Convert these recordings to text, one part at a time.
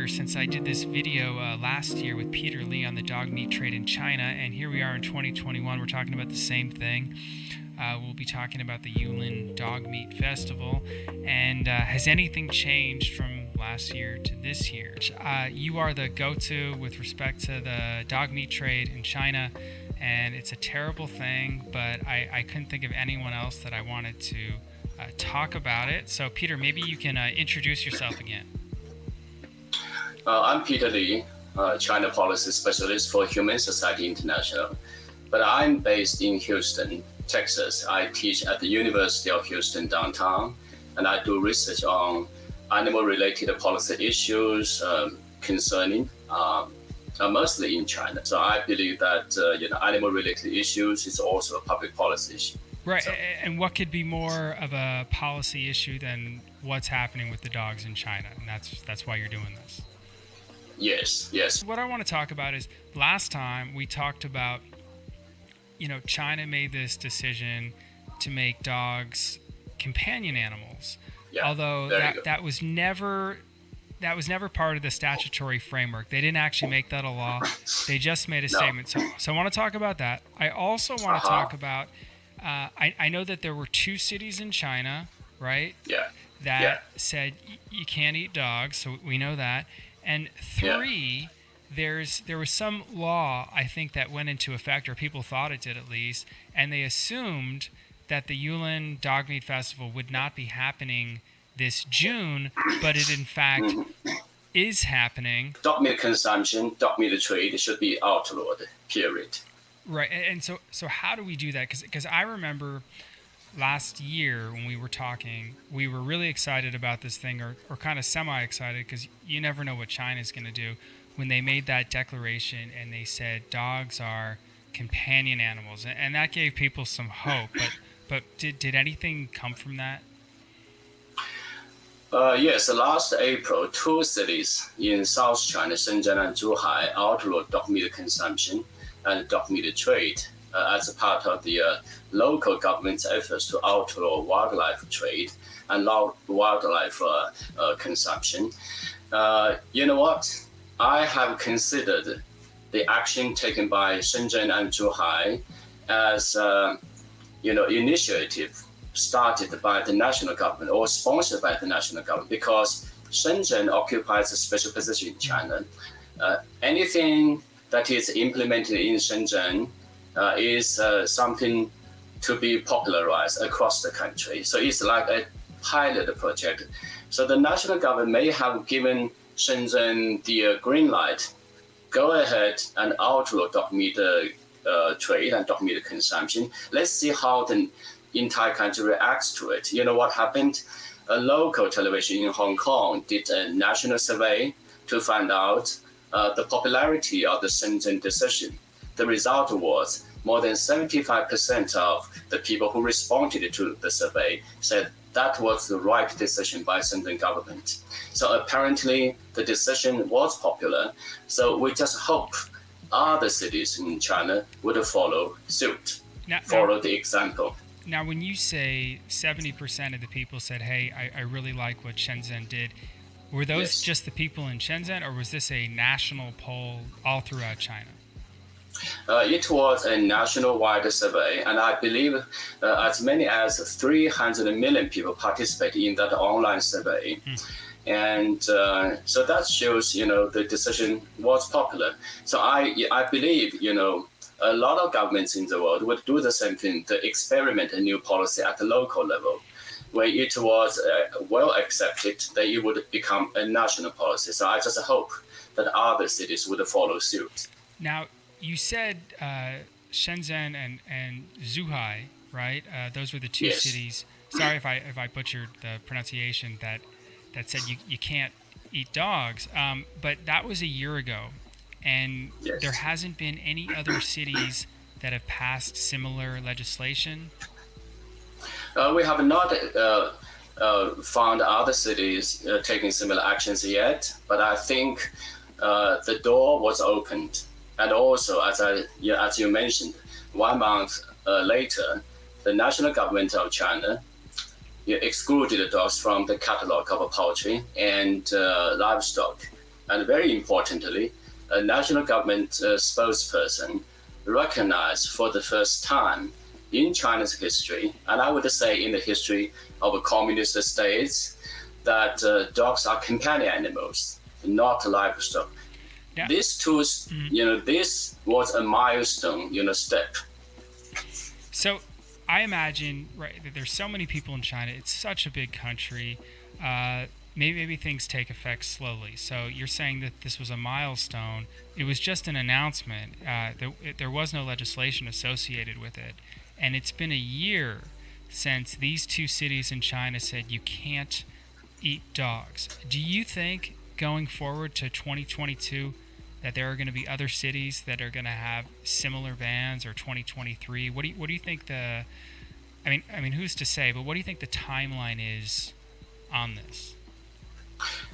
year since I did this video last year with Peter Lee on the dog meat trade in China, and here we are in 2021. We're talking about the same thing. We'll be talking about the Yulin Dog Meat Festival. And has anything changed from last year to this year? You are the go-to with respect to the dog meat trade in China, and it's a terrible thing, but I couldn't think of anyone else that I wanted to talk about it. So, Peter, maybe you can introduce yourself again. I'm Peter Lee, China Policy Specialist for Humane Society International, but I'm based in Houston, Texas. I teach at the University of Houston downtown, and I do research on animal-related policy issues concerning mostly in China. So I believe that animal-related issues is also a public policy issue. Right, So, and what could be more of a policy issue than what's happening with the dogs in China? And that's why you're doing this. yes. What I want to talk about is last time we talked about, China made this decision to make dogs companion animals. Yeah, Although there you go. that was never part of the statutory framework. They didn't actually make that a law. They just made a No. statement. So I want to talk about that. I also want to talk about, I know that there were 2 cities in China, right, Yeah. that said you can't eat dogs, so we know that. And 3, there was some law, I think, that went into effect, or people thought it did at least, and they assumed that the Yulin Dog Meat Festival would not be happening this June, but it in fact is happening. Dog meat consumption, dog meat trade should be outlawed, period. Right, and so how do we do that? Because I remember last year when we were talking, we were really excited about this thing, or kind of semi-excited, because you never know what China's going to do, when they made that declaration and they said dogs are companion animals, and that gave people some hope. But did anything come from that? Yes, last April, 2 cities in South China, Shenzhen and Zhuhai, outlawed dog meat consumption and dog meat trade as a part of the local government's efforts to outlaw wildlife trade and wildlife consumption. You know what? I have considered the action taken by Shenzhen and Zhuhai as initiative started by the national government or sponsored by the national government, because Shenzhen occupies a special position in China. Anything that is implemented in Shenzhen is something to be popularized across the country. So it's like a pilot project. So the national government may have given Shenzhen the green light, go ahead and outlaw dog meat trade and dog meat consumption. Let's see how the entire country reacts to it. You know what happened? A local television in Hong Kong did a national survey to find out the popularity of the Shenzhen decision. The result was more than 75% of the people who responded to the survey said that was the right decision by Shenzhen government. So apparently the decision was popular. So we just hope other cities in China would follow suit, follow the example. Now, when you say 70% of the people said, hey, I really like what Shenzhen did, were those just the people in Shenzhen, or was this a national poll all throughout China? It was a national-wide survey, and I believe as many as 300 million people participated in that online survey. And so that shows, the decision was popular. So I believe, a lot of governments in the world would do the same thing, to experiment a new policy at the local level. When it was well accepted, then it would become a national policy. So I just hope that other cities would follow suit. Now, you said Shenzhen and Zhuhai, right? Those were the 2 cities. Sorry if I butchered the pronunciation, that said you can't eat dogs. But that was a year ago. And there hasn't been any other cities that have passed similar legislation? We have not found other cities taking similar actions yet, but I think the door was opened. And also, as you mentioned, 1 month later, the national government of China excluded dogs from the catalog of poultry and livestock and very importantly, a national government spokesperson recognized for the first time in China's history, and I would say in the history of communist states, that dogs are companion animals, not livestock. Yeah. This this was a milestone, step. So I imagine, right, that there's so many people in China. It's such a big country. Maybe things take effect slowly. So you're saying that this was a milestone. It was just an announcement. There was no legislation associated with it. And it's been a year since these two cities in China said you can't eat dogs. Do you think going forward to 2022 that there are going to be other cities that are going to have similar bans, or 2023? What do you think I mean, who's to say, but what do you think the timeline is on this?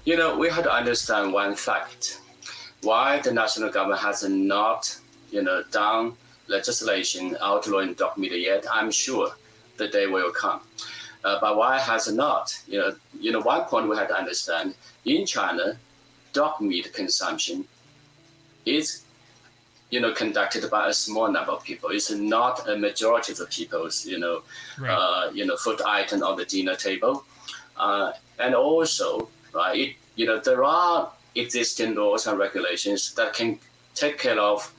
We have to understand one fact. Why the national government has not, done legislation outlawing dog meat yet, I'm sure the day will come. But why has it not? One point we have to understand, in China, dog meat consumption is, conducted by a small number of people. It's not a majority of the people's, Right. food item on the dinner table. And also, right, there are existing laws and regulations that can take care of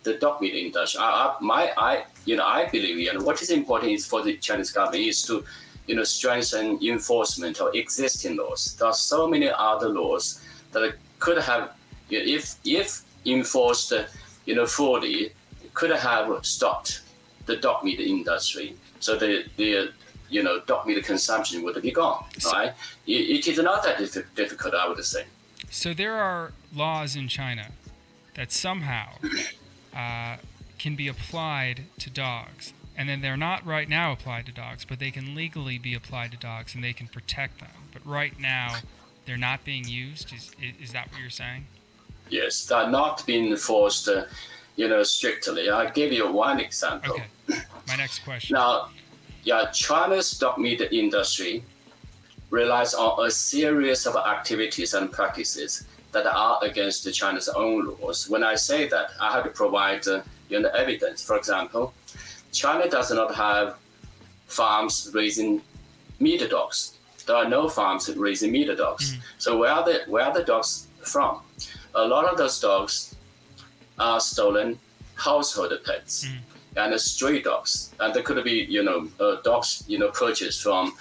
the dog meat industry. I believe, what is important is for the Chinese government is to, strengthen enforcement of existing laws. There are so many other laws that could have, if enforced, fully, could have stopped the dog meat industry. So the dog meat consumption would be gone, right? It is not that difficult, I would say. So there are laws in China that somehow can be applied to dogs. And then they're not right now applied to dogs, but they can legally be applied to dogs and they can protect them. But right now, they're not being used. Is that what you're saying? Yes, they're not being enforced, strictly. I'll give you one example. Okay. My next question. Now, China's dog meat industry relies on a series of activities and practices that are against China's own laws. When I say that, I have to provide evidence. For example, China does not have farms raising meat dogs. There are no farms raising meat dogs. So where are the dogs from? A lot of those dogs are stolen household pets and stray dogs, and there could be dogs purchased from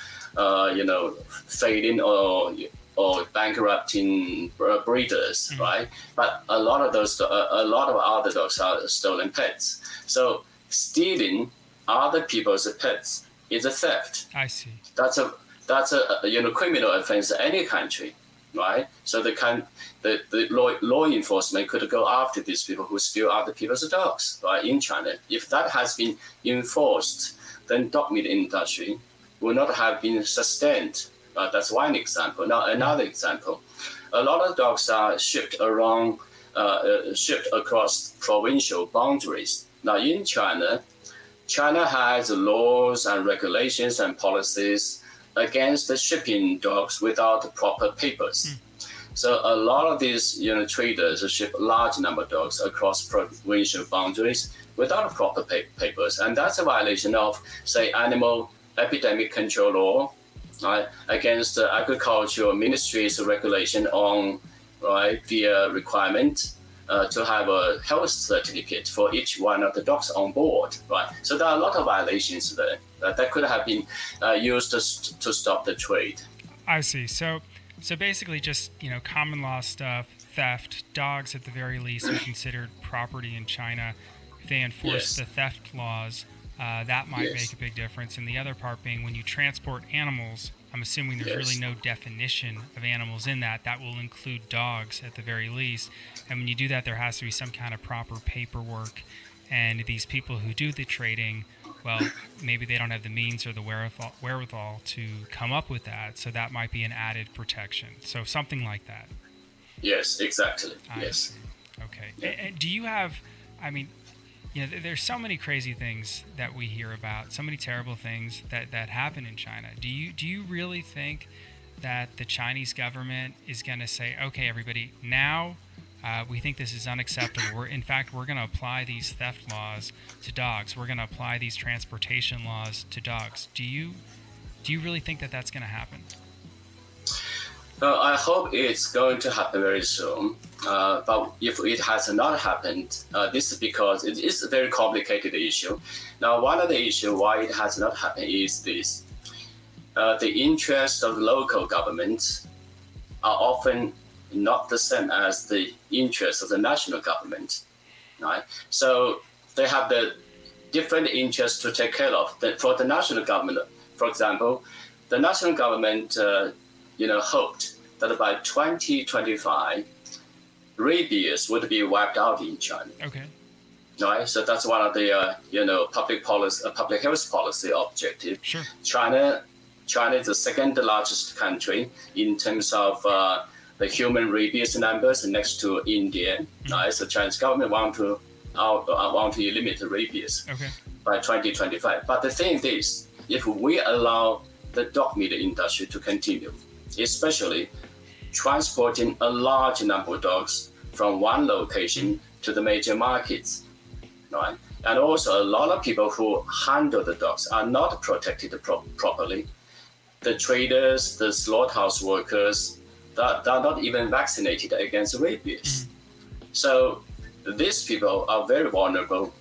failing or bankrupting breeders, right? But a lot of other dogs are stolen pets. So stealing other people's pets is a theft. I see. That's a criminal offense in any country, right? So the law enforcement could go after these people who steal other people's dogs, right? In China, if that has been enforced, then dog meat industry will not have been sustained. That's one example. Now another example, a lot of dogs are shipped across provincial boundaries. Now in China has laws and regulations and policies against shipping dogs without proper papers. So a lot of these traders ship large number of dogs across provincial boundaries without proper papers, and that's a violation of, say, animal epidemic control law, right, against the agricultural ministry's regulation on, right, the requirement to have a health certificate for each one of the dogs on board, right? So there are a lot of violations there that could have been used to stop the trade. I see. So basically just, common law stuff, theft. Dogs at the very least are considered property in China. If they enforce the theft laws, that might make a big difference. And the other part being, when you transport animals, I'm assuming there's really no definition of animals in that. That will include dogs at the very least. And when you do that, there has to be some kind of proper paperwork. And these people who do the trading, well, maybe they don't have the means or the wherewithal to come up with that. So that might be an added protection. So something like that. Yes, exactly. I see. Okay. And do you have, there's so many crazy things that we hear about, so many terrible things that happen in China. Do you really think that the Chinese government is going to say, okay, everybody, now we think this is unacceptable. We're going to apply these theft laws to dogs. We're going to apply these transportation laws to dogs. Do you really think that that's going to happen? I hope it's going to happen very soon. But if it has not happened, this is because it is a very complicated issue. Now, one of the issues why it has not happened is this. The interests of local governments are often not the same as the interests of the national government, right? So they have the different interests to take care of. For the national government, for example, the national government, hoped that by 2025, rabies would be wiped out in China. Okay. Right. So that's one of the public health policy objective. Sure. China is the second largest country in terms of the human rabies numbers, next to India. Mm-hmm. Right. So Chinese government want to eliminate rabies by 2025. But the thing is, if we allow the dog meat industry to continue, especially transporting a large number of dogs from one location to the major markets, right? And also a lot of people who handle the dogs are not protected properly. The traders, the slaughterhouse workers, they're not even vaccinated against rabies. So these people are very vulnerable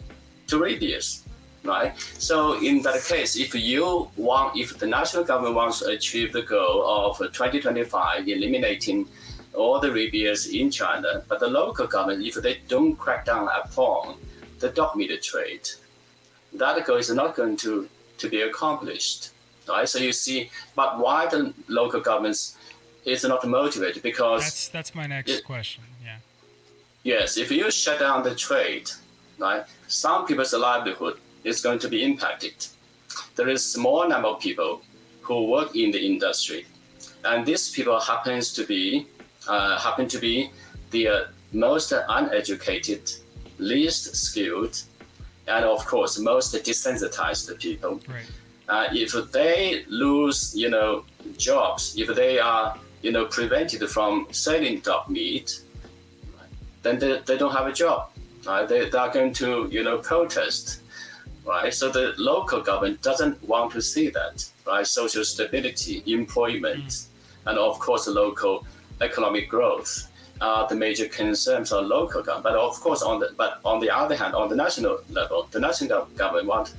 to rabies, right? So in that case, if the national government wants to achieve the goal of 2025 eliminating all the rabies in China, but the local government, if they don't crack down upon the dog meat trade, that goal is not going to be accomplished, right? So you see, but why the local governments is not motivated? Because that's my next question. Yeah. Yes, if you shut down the trade, right, some people's livelihood is going to be impacted. There is a small number of people who work in the industry, and these people happen to be the most uneducated, least skilled, and of course most desensitized people. Right. If they lose, jobs, if they are, prevented from selling dog meat, then they don't have a job. Right? They are going to, protest. Right, so the local government doesn't want to see that, right? Social stability, employment, and of course, local economic growth are the major concerns of local government. But of course, on the other hand, on the national level, the national government want,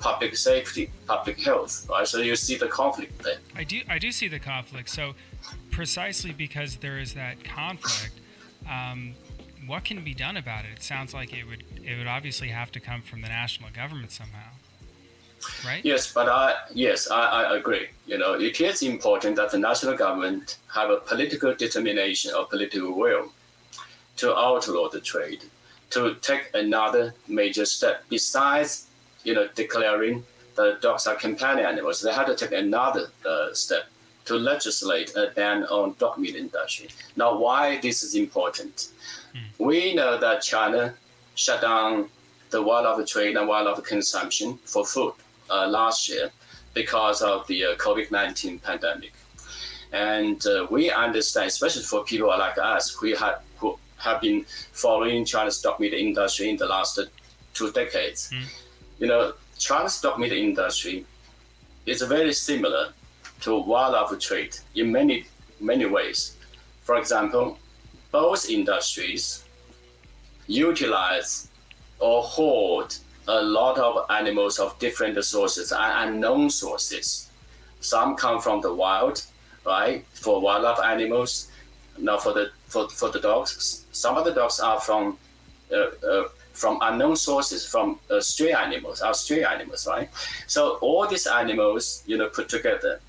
public safety, public health, right? So you see the conflict there. I do see the conflict. So precisely because there is that conflict, what can be done about it? It sounds like it would obviously have to come from the national government somehow, right? Yes, but I agree. It is important that the national government have a political determination or political will to outlaw the trade, to take another major step besides, declaring that dogs are companion animals. They have to take another step to legislate a ban on dog meat industry. Now, why this is important? We know that China shut down the wildlife trade and wildlife consumption for food last year because of the COVID-19 pandemic. And we understand, especially for people like us who have been following China's dog meat industry in the last 2 decades, China's dog meat industry is very similar to wildlife trade in many, many ways. For example, both industries utilize or hoard a lot of animals of different sources and unknown sources. Some come from the wild, right? For wildlife animals. Now for the dogs, some of the dogs are from unknown sources, from stray animals, right? So all these animals, put together,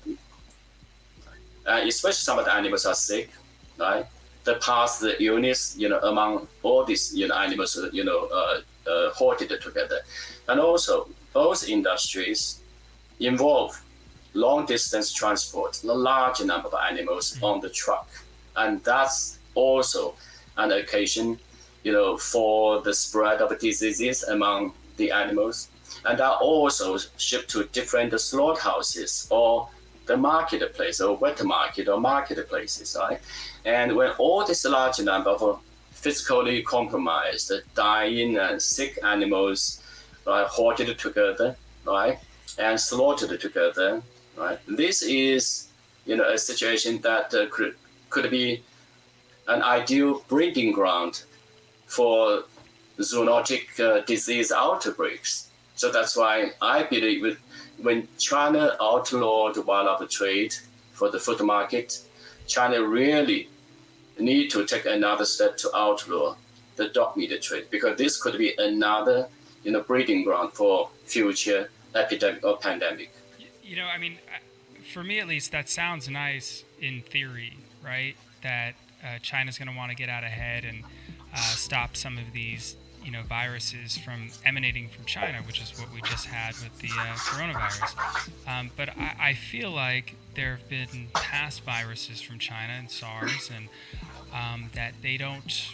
especially some of the animals are sick, right? They pass the illness, among all these, animals, hoarded together. And also, both industries involve long-distance transport, a large number of animals on the truck. And that's also an occasion, for the spread of diseases among the animals. And are also shipped to different slaughterhouses or the marketplace or wet market or marketplaces, right? And when all this large number of physically compromised, dying and sick animals, right, hoarded together, right, and slaughtered together, right, this is, a situation that could be an ideal breeding ground for zoonotic disease outbreaks. So that's why I believe when China outlawed wildlife trade for the food market, China really need to take another step to outlaw the dog meat trade, because this could be another, breeding ground for future epidemic or pandemic. I mean, for me at least, that sounds nice in theory, right? That China's going to want to get out ahead and stop some of these, viruses from emanating from China, which is what we just had with the coronavirus. But I feel like there have been past viruses from China and SARS, and that they don't,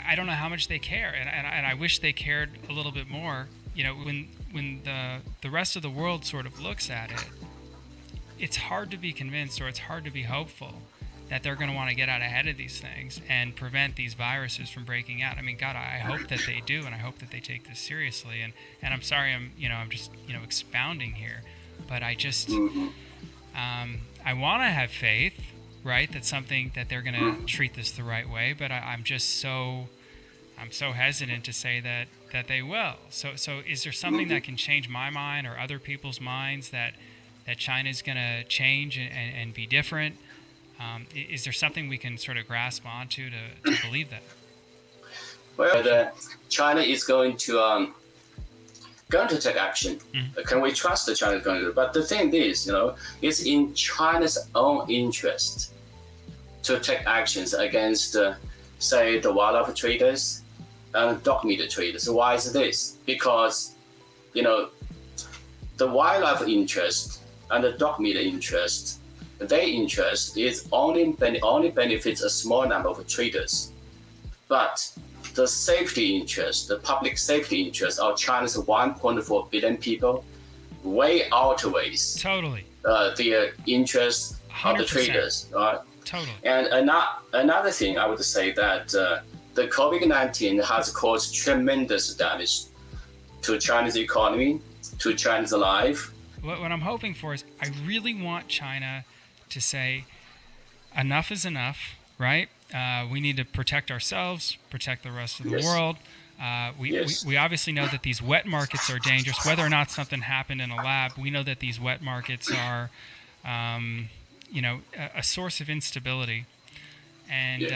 I don't know how much they care, and I wish they cared a little bit more. When the rest of the world sort of looks at it, it's hard to be convinced, or it's hard to be hopeful that they're going to want to get out ahead of these things and prevent these viruses from breaking out. I mean, God, I hope that they do, and I hope that they take this seriously. And I'm sorry, I'm just expounding here, but I just I want to have faith, right? That's something that they're going to treat this the right way, but I'm so hesitant to say that they will. So is there something that can change my mind or other people's minds that China's going to change and be different? Is there something we can sort of grasp onto to believe that? Well, China is going to take action. Can we trust that China is going to do it? But the thing is, it's in China's own interest to take actions against, say, the wildlife traders and dog meat traders. Why is this? Because, the wildlife interest and the dog meat interest, their interest is only benefits a small number of traders. But the safety interest, the public safety interest of China's 1.4 billion people way outweighs totally the interest 100%. Of the traders. Right? Totally. And another thing I would say that the COVID-19 has caused tremendous damage to China's economy, to China's life. What I'm hoping for is I really want China to say enough is enough, right? We need to protect ourselves, protect the rest of the world. We obviously know that these wet markets are dangerous. Whether or not something happened in a lab, we know that these wet markets are, a source of instability. And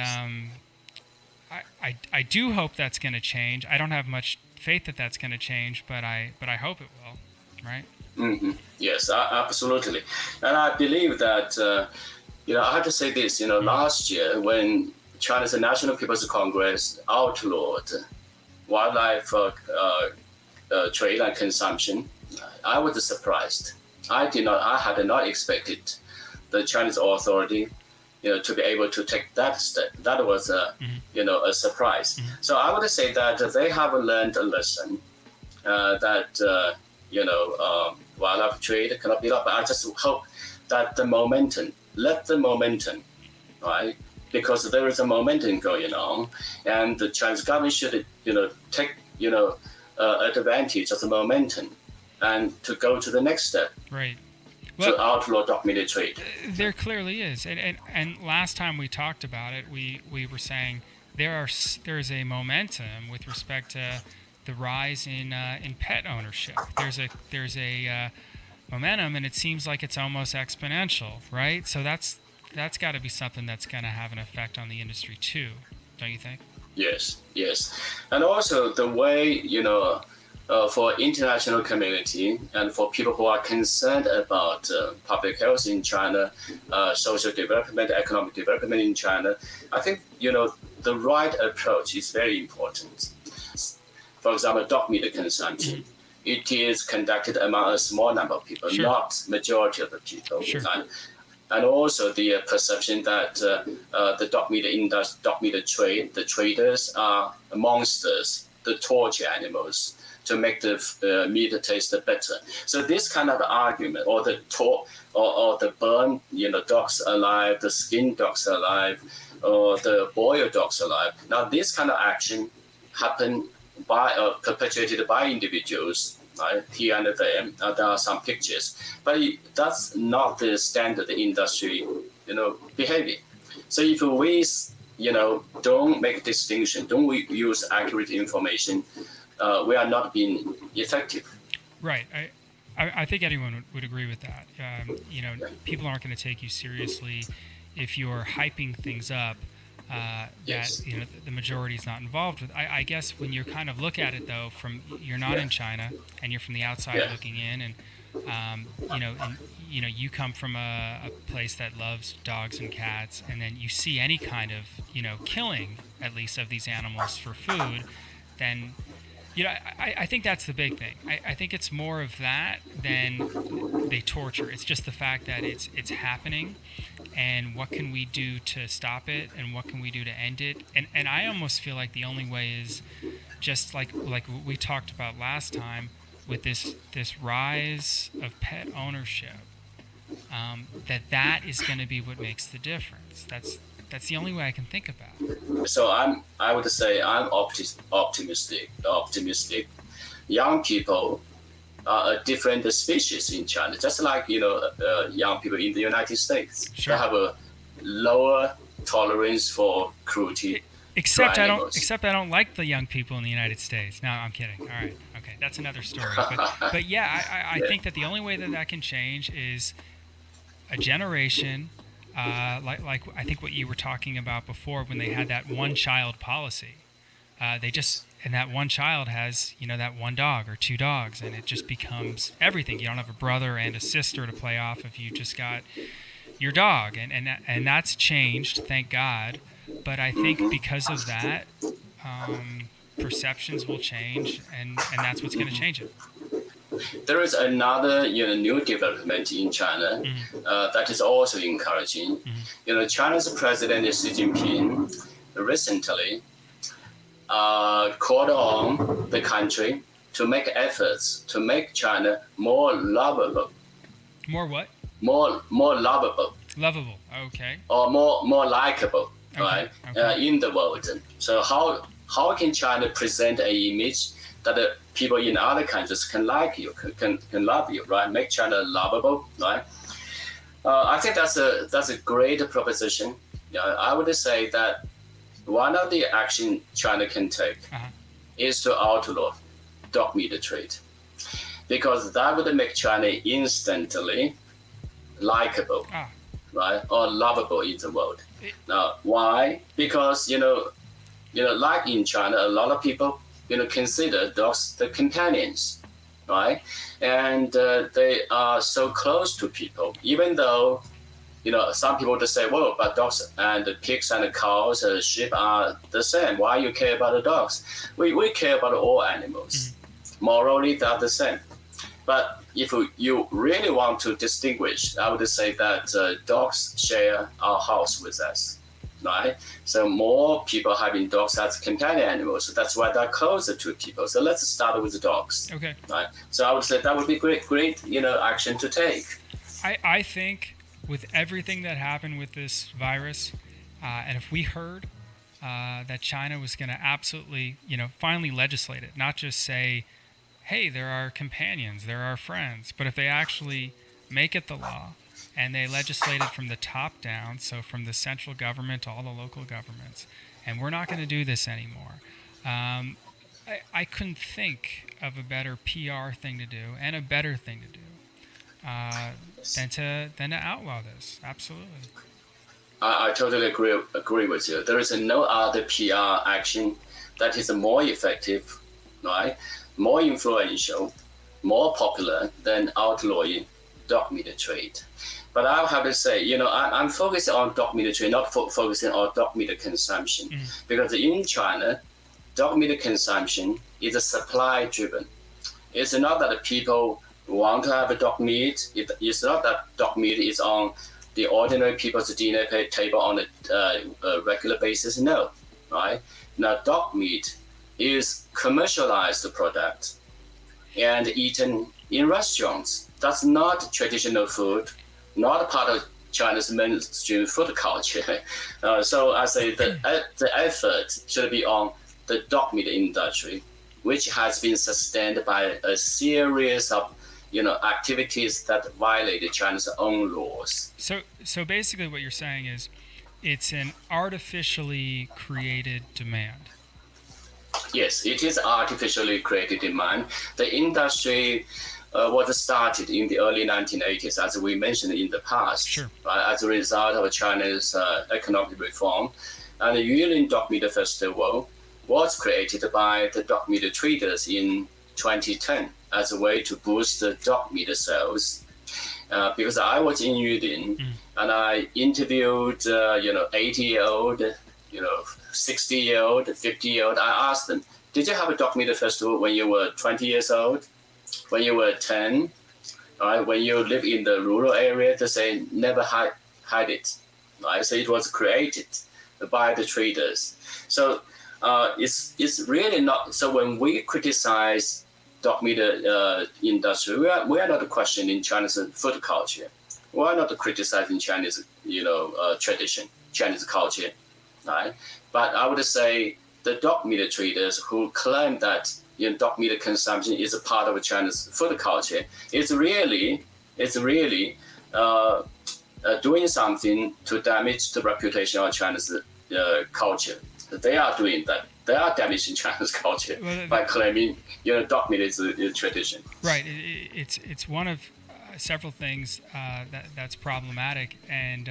I do hope that's going to change. I don't have much faith that that's going to change, but I hope it will, right? Mm-hmm. Yes, absolutely. And I believe that, I have to say this, last year when China's National People's Congress outlawed wildlife trade and consumption, I was surprised. I had not expected the Chinese authority, to be able to take that step. That was a surprise. Mm-hmm. So I would say that they have learned a lesson that, wildlife trade cannot be stopped. But I just hope that let the momentum, right? Because there is a momentum going on, and the Chinese government should, take, advantage of the momentum, and to go to the next step. Right. To outlaw dog meat trade. There clearly is, and last time we talked about it, we were saying there's a momentum with respect to the rise in pet ownership. There's a momentum, and it seems like it's almost exponential, right? So that's got to be something that's going to have an effect on the industry too, don't you think? Yes, and also the way for international community and for people who are concerned about public health in China, social development, economic development in China, I think the right approach is very important. For example, dog meat consumption. It is conducted among a small number of people, not majority of the people. Sure. And also the perception that the dog meat industry, dog meat trade, the traders are monsters, the torture animals to make the meat taste better. So this kind of argument, or the talk, or the burn, dogs alive, the skin dogs alive, or the boiled dogs alive. Now this kind of action happen by perpetuated by individuals, right, here and there. There are some pictures, but that's not the standard industry, behavior. So if we, don't make distinction, don't we use accurate information, we are not being effective. Right. I think anyone would agree with that. People aren't going to take you seriously if you're hyping things up Yes. that the majority is not involved with. I guess when you kind of look at it though, from you're not in China and you're from the outside looking in, and you come from a place that loves dogs and cats, and then you see any kind of killing, at least, of these animals for food, then I think that's the big thing. I think it's more of that than they torture. It's just the fact that it's happening, and what can we do to stop it, and what can we do to end it? And I almost feel like the only way is just like we talked about last time with this rise of pet ownership. That is going to be what makes the difference. That's the only way I can think about. So I would say I'm optimistic. Young people are a different species in China, just like young people in the United States. Sure. They have a lower tolerance for cruelty. Except I don't like the young people in the United States. No, I'm kidding. All right, okay, that's another story. But yeah, I think that the only way that can change is a generation. Like I think what you were talking about before, when they had that one-child policy, and that one child has that one dog or two dogs, and it just becomes everything. You don't have a brother and a sister to play off of. You just got your dog, and that's changed, thank God. But I think because of that, perceptions will change, and that's what's going to change it. There is another new development in China that is also encouraging. China's President Xi Jinping recently called on the country to make efforts to make China more lovable. More what? More lovable. Lovable. Okay. Or more likable, okay. Right? Okay. In the world. So how can China present an image that people in other countries can like you, can love you, right? Make China lovable, right? I think that's a great proposition. I would say that one of the action China can take is to outlaw dog meat trade, because that would make China instantly likable, right, or lovable in the world. Now, why? Because like in China, a lot of people consider dogs the companions, right? And they are so close to people, even though, some people just say, well, but dogs and the pigs and the cows and the sheep are the same. Why you care about the dogs? We care about all animals. Morally, they're the same. But if you really want to distinguish, I would say that dogs share our house with us. Right? So more people having dogs as companion animals. So that's why they're closer to people. So let's start with the dogs. Okay. Right. So I would say that would be great, action to take. I think with everything that happened with this virus, and if we heard that China was going to absolutely, finally legislate it, not just say, hey, they're our companions, they're our friends, but if they actually make it the law, and they legislated from the top down, so from the central government to all the local governments, and we're not going to do this anymore. I couldn't think of a better PR thing to do and a better thing to do than to outlaw this. Absolutely. I totally agree with you. There is no other PR action that is more effective, right, more influential, more popular than outlawing dog meat trade. But I'll have to say, I'm focusing on dog meat trade, not focusing on dog meat consumption. Because in China, dog meat consumption is supply driven. It's not that people want to have a dog meat. It's not that dog meat is on the ordinary people's dinner table on a regular basis. No, right? Now, dog meat is commercialized product and eaten in restaurants. That's not traditional food, not part of China's mainstream food culture. So I say the effort should be on the dog meat industry, which has been sustained by a series of activities that violate China's own laws. So basically what you're saying is it's an artificially created demand. Yes, it is artificially created demand. The industry was started in the early 1980s, as we mentioned in the past, Sure. As a result of China's economic reform. And the Yulin Dog Meat Festival was created by the dog meat traders in 2010 as a way to boost the dog meat sales. Because I was in Yulin and I interviewed, 80-year-old, 60-year-old, 50-year-old. I asked them, did you have a dog meat festival when you were 20 years old? When you were 10? Right? When you live in the rural area? They say, never had it. Right? So it was created by the traders. So it's really not. So when we criticize dog meat industry, we are not questioning China's food culture. We are not criticizing Chinese, tradition, Chinese culture, right? But I would say the dog meat traders who claim that dog meat consumption is a part of China's food culture, it's really doing something to damage the reputation of China's culture. They are doing that. They are damaging China's culture by claiming, dog meat is a tradition. Right. It's one of several things that's problematic, and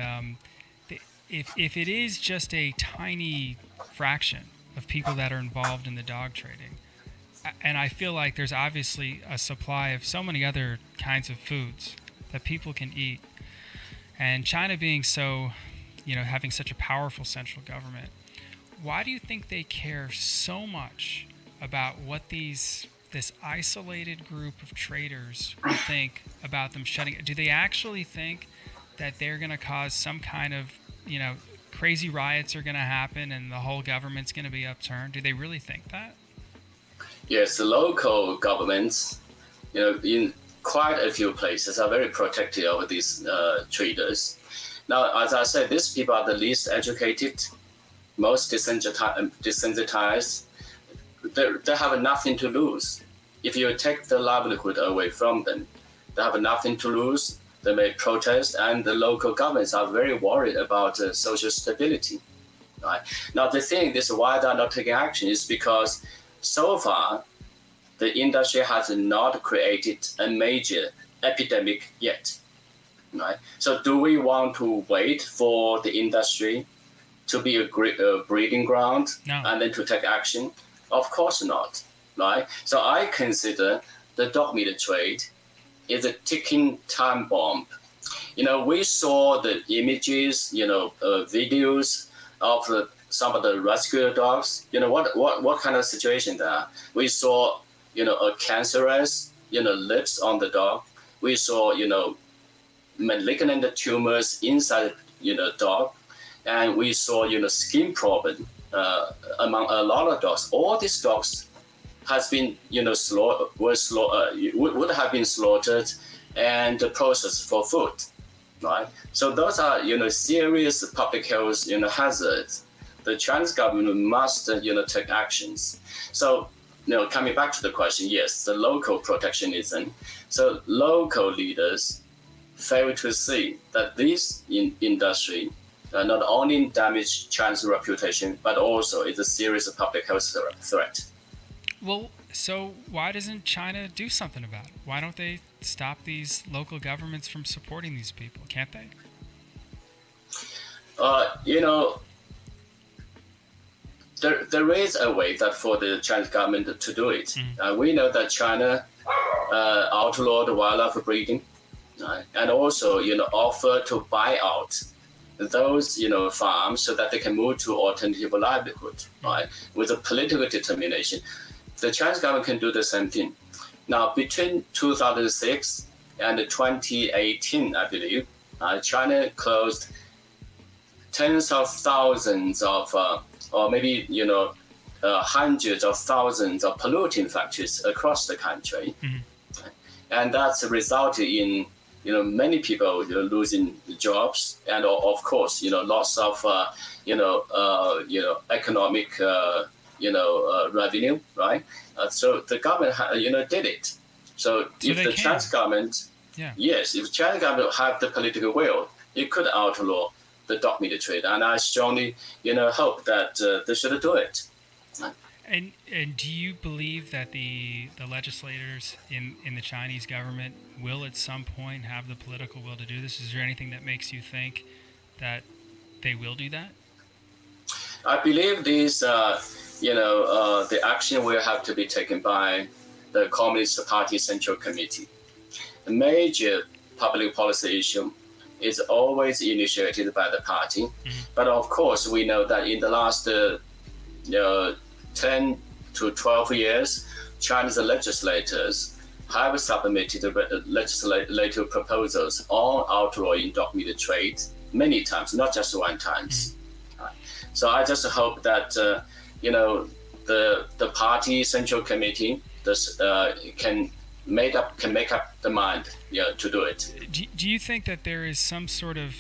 if it is just a tiny fraction of people that are involved in the dog trading, and I feel like there's obviously a supply of so many other kinds of foods that people can eat, and China being so, having such a powerful central government, why do you think they care so much about what this isolated group of traders will think about them shutting it? Do they actually think that they're going to cause some kind of, crazy riots are going to happen and the whole government's going to be upturned? Do they really think that? Yes, the local governments, in quite a few places are very protective of these traders. Now, as I said, these people are the least educated, most desensitized. They have nothing to lose. If you take the livelihood away from them, they have nothing to lose. They may protest, and the local governments are very worried about social stability. Right? Now, the thing is why they're not taking action is because so far, the industry has not created a major epidemic yet. Right? So do we want to wait for the industry to be a breeding ground and then to take action? Of course not. Right? So I consider the dog meat trade is a ticking time bomb. We saw the images, videos of some of the rescue dogs. What kind of situation there? We saw, a cancerous, lips on the dog. We saw, malignant tumors inside, dog. And we saw, skin problem among a lot of dogs. All these dogs has been, would have been slaughtered and processed for food, right? So those are, serious public health, hazards. The Chinese government must, take actions. So, coming back to the question, yes, the local protectionism. So local leaders fail to see that this industry not only damage China's reputation, but also is a serious public health threat. Well, so why doesn't China do something about it? Why don't they stop these local governments from supporting these people? Can't they? There is a way that for the Chinese government to do it. We know that China outlawed wildlife breeding, and also offer to buy out those farms so that they can move to alternative livelihood, right? With a political determination. The Chinese government can do the same thing. Now, between 2006 and 2018, I believe, China closed tens of thousands of, or maybe hundreds of thousands of polluting factories across the country, and that's resulted in many people losing jobs, and of course lots of economic revenue, right? So the government did it. So if the Chinese government, yes, if Chinese government have the political will, it could outlaw the dog meat trade, and I strongly hope that they should do it. And do you believe that the legislators in the Chinese government will at some point have the political will to do this? Is there anything that makes you think that they will do that? I believe this, the action will have to be taken by the Communist Party Central Committee. A major public policy issue is always initiated by the party. But of course, we know that in the last 10 to 12 years, Chinese legislators have submitted legislative proposals on outlawing dog meat trade many times, not just one time. So I just hope that the party central committee can make up the mind to do it. Do you think that there is some sort of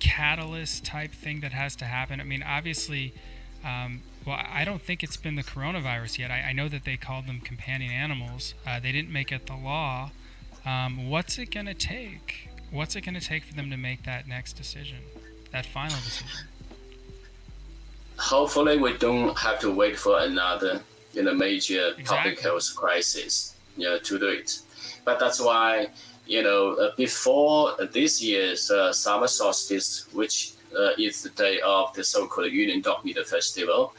catalyst type thing that has to happen? I mean, obviously, I don't think it's been the coronavirus yet. I know that they called them companion animals. They didn't make it the law. What's it going to take? What's it going to take for them to make that next decision, that final decision? Hopefully, we don't have to wait for another major public health crisis to do it. But that's why before this year's summer solstice, which is the day of the so-called Yulin Dog Meat Festival,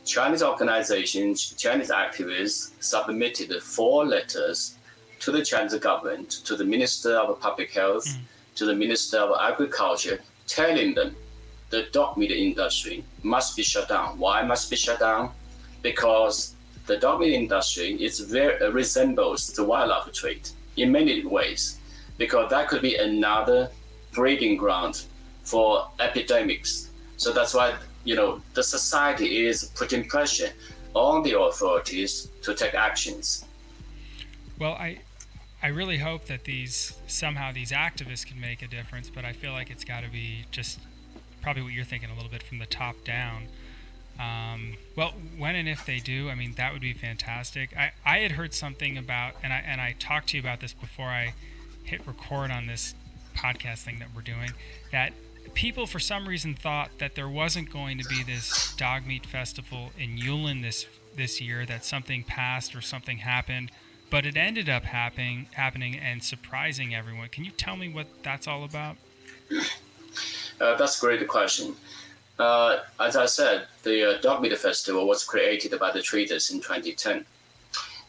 Chinese organizations, Chinese activists submitted 4 letters to the Chinese government, to the Minister of Public Health, to the Minister of Agriculture, telling them the dog meat industry must be shut down. Why must be shut down? Because the dog meat industry resembles the wildlife trade in many ways, because that could be another breeding ground for epidemics. So that's why the society is putting pressure on the authorities to take actions. Well, I really hope that somehow these activists can make a difference, but I feel like it's got to be just probably what you're thinking, a little bit from the top down. Well, when and if they do, I mean, that would be fantastic. I had heard something about, and I talked to you about this before I hit record on this podcast thing that we're doing, that people for some reason thought that there wasn't going to be this dog meat festival in Yulin this year, that something passed or something happened, but it ended up happening and surprising everyone. Can you tell me what that's all about? That's a great question. As I said, the Dog Meat Festival was created by the traders in 2010.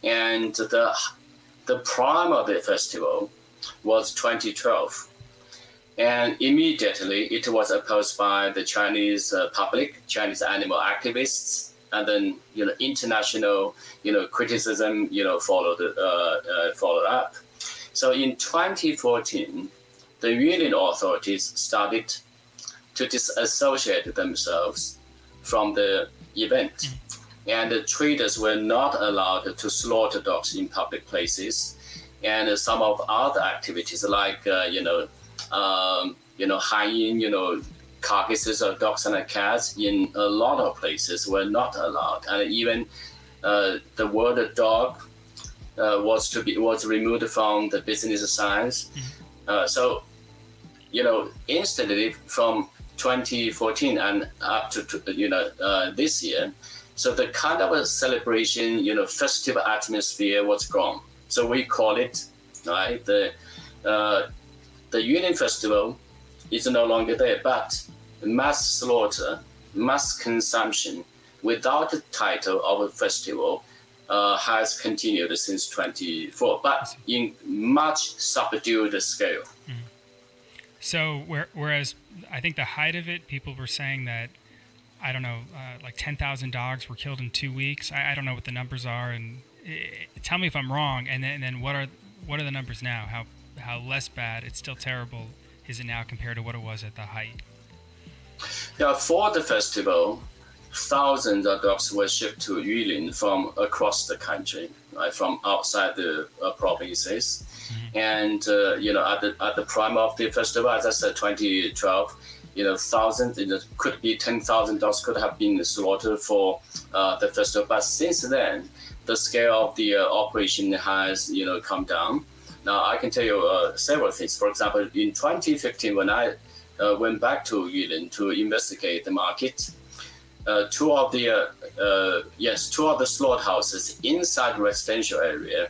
And the prime of the festival was 2012. And immediately it was opposed by the Chinese public, Chinese animal activists, and then international criticism followed up. So in 2014, the Yulin authorities started to disassociate themselves from the event, and the traders were not allowed to slaughter dogs in public places, and some of other activities like hanging carcasses of dogs and cats in a lot of places were not allowed, and even the word dog was removed from the business signs. So instantly from 2014 and up to this year, so the kind of a celebration, festive atmosphere was gone. So we call it the Yulin Festival is no longer there, but mass slaughter, mass consumption without the title of a festival has continued since 2004, but in much subdued scale. So whereas I think the height of it, people were saying that, I don't know, like 10,000 dogs were killed in 2 weeks. I don't know what the numbers are, and tell me if I'm wrong. And then what are the numbers now? How less bad, it's still terrible, is it now compared to what it was at the height? Yeah, for the festival, thousands of dogs were shipped to Yulin from across the country, right, from outside the provinces. And at the prime of the festival, as I said, 2012, thousands, could be 10,000 dogs could have been slaughtered for the festival. But since then, the scale of the operation has come down. Now I can tell you several things. For example, in 2015, when I went back to Yulin to investigate the market, two of the slaughterhouses inside the residential area,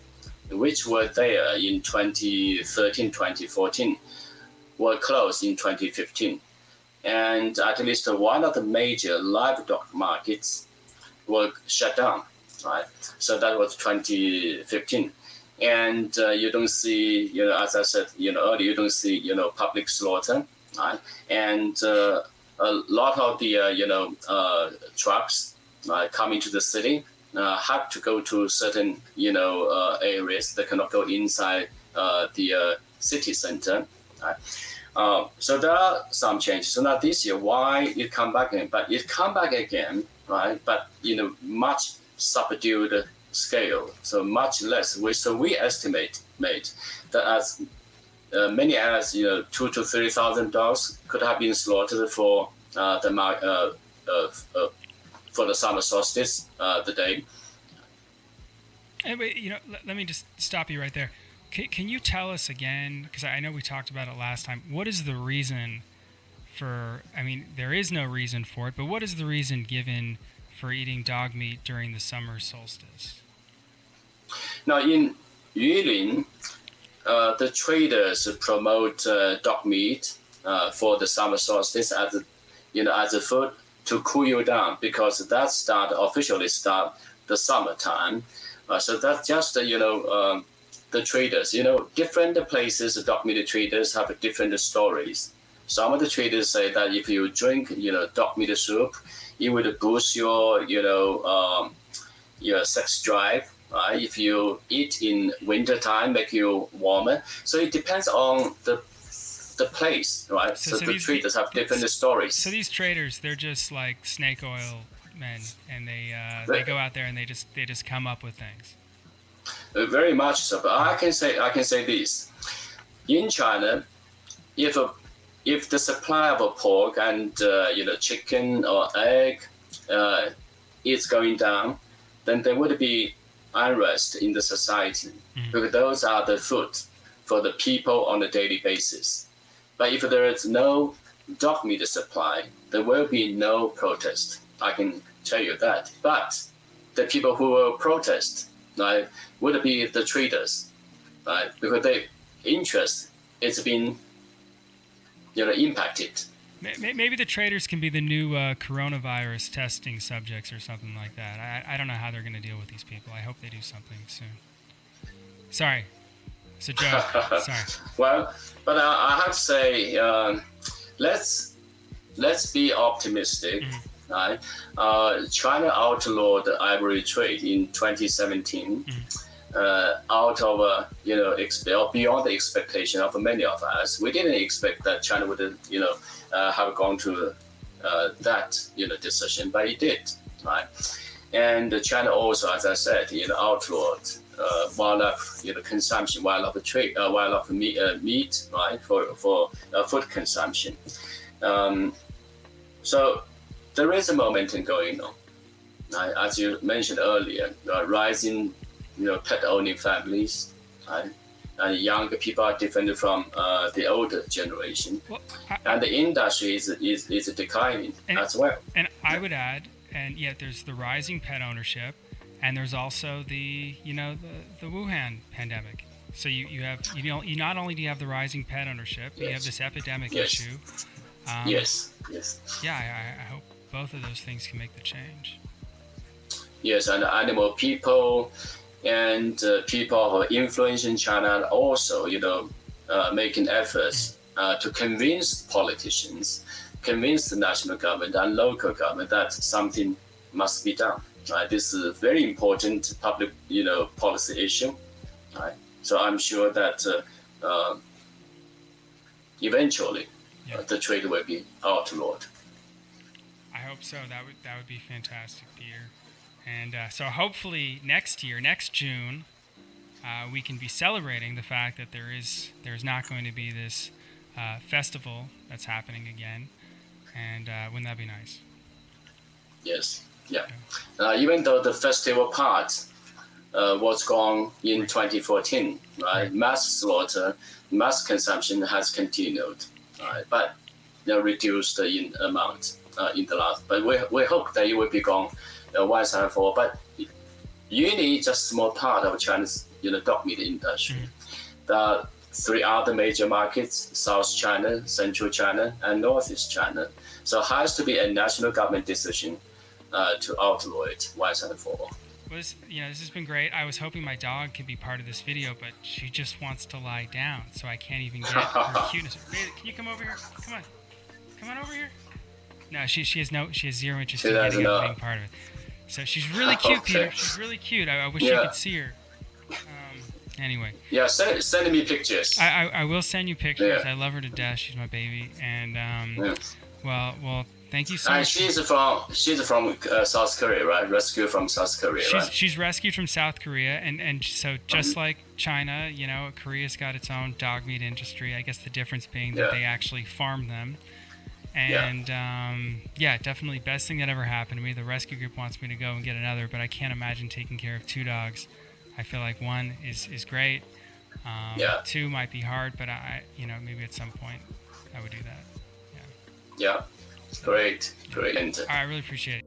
which were there in 2013, 2014, were closed in 2015. And at least one of the major livestock markets were shut down, right? So that was 2015. And you don't see, as I said, earlier, you don't see, public slaughter, right? And a lot of the, trucks coming to the city have to go to certain, areas. They cannot go inside the city center, right? So there are some changes. So now this year, why it come back again? But it come back again, right? But much subdued scale, so much less. So we estimate that as many as 2,000 to 3,000 dogs could have been slaughtered for the summer solstice, the day. Anyway, let me just stop you right there. Can you tell us again, because I know we talked about it last time, what is the reason for, there is no reason for it, but what is the reason given for eating dog meat during the summer solstice? Now in Yulin, the traders promote dog meat for the summer solstice as a food to cool you down, because that officially start the summertime. So that's just the traders. Different places, the dog meat traders have different stories. Some of the traders say that if you drink dog meat soup, it would boost your sex drive. If you eat in winter time, make you warmer. So it depends on the place, right? So the traders have different stories. So these traders, they're just like snake oil men, and they go out there and they just come up with things. Very much so. But I can say this: in China, if the supply of a pork and chicken or egg is going down, then there would be unrest in the society, because those are the food for the people on a daily basis. But if there is no dog meat supply, there will be no protest. I can tell you that. But the people who will protest, right, would be the traders, right, because their interest is being impacted. Maybe the traders can be the new coronavirus testing subjects or something like that. I don't know how they're going to deal with these people. I hope they do something soon. Sorry. It's a joke. Sorry. Well, but I have to say, let's be optimistic. Right? China outlawed the ivory trade in 2017. Out of beyond the expectation of many of us. We didn't expect that China would have gone to that decision, but it did, right? And China also, as I said, outlawed wildlife consumption, wildlife trade, wildlife meat, right, for food consumption. So there is a momentum going on, right? As you mentioned earlier, rising pet-owning families, right? And younger people are different from the older generation, and the industry is declining as well. And I would add, and yet there's the rising pet ownership, and there's also the the Wuhan pandemic. So you have you not only do you have the rising pet ownership, but you have this epidemic issue. Yes. Yeah, I hope both of those things can make the change. Yes, and animal people. And people who are influencing China also, making efforts to convince politicians, convince the national government and local government that something must be done. Right? This is a very important public, policy issue. Right? So I'm sure that eventually the trade will be outlawed. I hope so. That would be fantastic, Peter. And so hopefully next June, we can be celebrating the fact that there's not going to be this festival that's happening again. And wouldn't that be nice? Yes. Yeah. Even though the festival part was gone in 2014, right? Mass slaughter, mass consumption has continued, right? But reduced in amount in the last. But we hope that it will be gone once and for all. But you need just small part of China's dog meat industry. Mm-hmm. The 3 other major markets: South China, Central China, and Northeast China. So it has to be a national government decision to outlaw it once and for all. Well, this has been great. I was hoping my dog could be part of this video, but she just wants to lie down, so I can't even get her cuteness. Can you come over here? Come on over here. No, she has zero interest in being part of it. So she's really cute, okay. Peter. She's really cute. I wish you could see her. Anyway. Yeah, send me pictures. I will send you pictures. Yeah. I love her to death. She's my baby, and well, thank you so much. She's from South Korea, right? Rescued from South Korea, right? She's rescued from South Korea, and so just like China, Korea's got its own dog meat industry. I guess the difference being that they actually farm them. And definitely best thing that ever happened to me. The rescue group wants me to go and get another, but I can't imagine taking care of 2 dogs. I feel like 1 is great. 2 might be hard, but I maybe at some point I would do that. Yeah. Great. I really appreciate it.